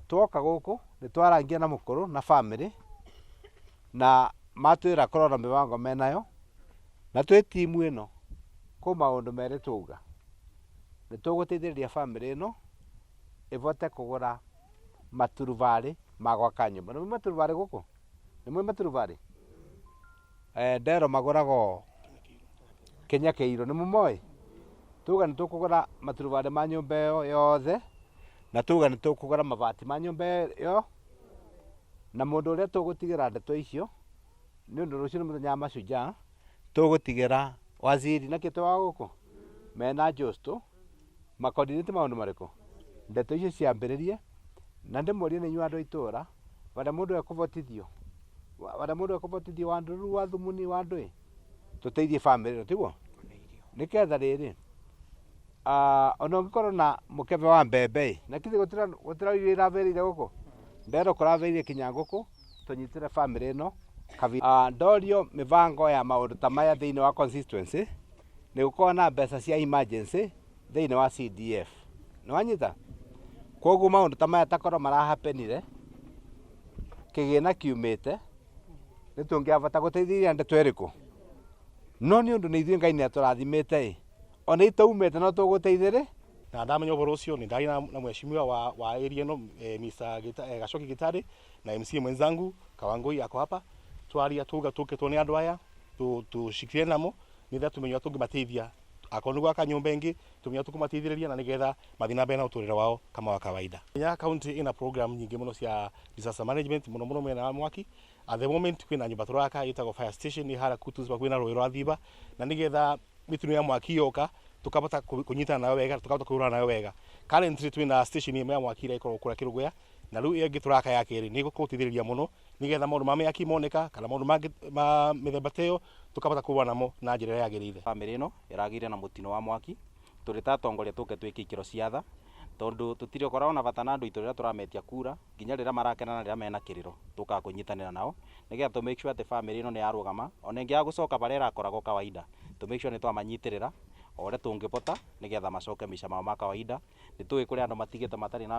Twoka guku ni twarangia na mukuru na family na matwira korona mibango menayo na twi timu ino ku maundu meri tuga ni tugutithiriria family ino ivote kugura maturuvari ma gwaka nyumba. Ni maturuvari guku ni maturuvari ndero magurago Kenya Keiro ni mumoi tuga ni tukugura maturuvari ma nyumba yo yothe na tuga ni tukugura mabati ma nyumba yo na mundu uria tugutigira ndeto icio ni undu rucio ni muthenya wa mashujaa tugutigira waziri na kitu wa guku mena Josto makoordinate maundu mariku ndeto icio ciambiririe na ndimurie ni nyua andu itura wale mundu ekuvotithio wandu wa thumuni wa andu tuteithie family ino tiguo niketha riri ona ungikorwo na mukebe wa mbembe na kithi gutira ira verire guku ndero kuraverire kinya guku tunyitire family ino ndorio mivango ya maundu ta maya thiini wa constituency ni gukorwo na mbeca cia emergency thiini wa CDF ni wanyita koguo maundu ta maya takorwo marahapenire kigina kiumite ni tungiavota guteithĩrĩria ndeto iriku no ni undu ni ithuĩ Ngai ni aturathimite ona itaumite no tuguteithĩrĩ na ndamenya ũhoro ũcio ni ndari na mheshimiwa wa area ino Mr. Gachoki Gitari na MC mwenzangu Kawangui yako hapa twaria tuga tuketwo ni andu aya tushikirie namo nitha tumenye tungimateithia akorwo gwaka nyumba ingi tumenya tukumateithĩrĩria na nigetha mathina mbere na uturire wao kama wa kawaida. Kenya county ina program nyingi muno cia disaster management muno mena wa mwaki at the moment kwina nyumba turaka itagwo fire station ni hara kutuza kwina rũĩ rwa Thiba na nigetha mitino ya mwaki yoka tukabota kunyitana nayo wega tukabota kuhura nayo wega. Currently twina station imwe ya mwaki ira ikorwo kura Kiruguya na riu ingi turaka ya keri ni gukutithiriria muno nigetha maundu ma mĩaki moneka kana maundu ma mĩthemba teyo tukabota kuwa namo na njĩra yagĩrĩire. Family ino iragire na mutino wa mwaki turi ta atongoria tuke twike ikiro ciatha tondu tutire korwo na bata na andu itu rira turametia kura nginya rira marakena na rira mena kiriro tuka kunyitanira nao nigetha to make sure ati family ino ni yarugama ona ingi ya gucoka bare rakoragwo kawaida to make sure ni twamanyitirira ore tungipota nigetha macoke misha mao ma kawaida ni tuwe kuri andu matigite matari na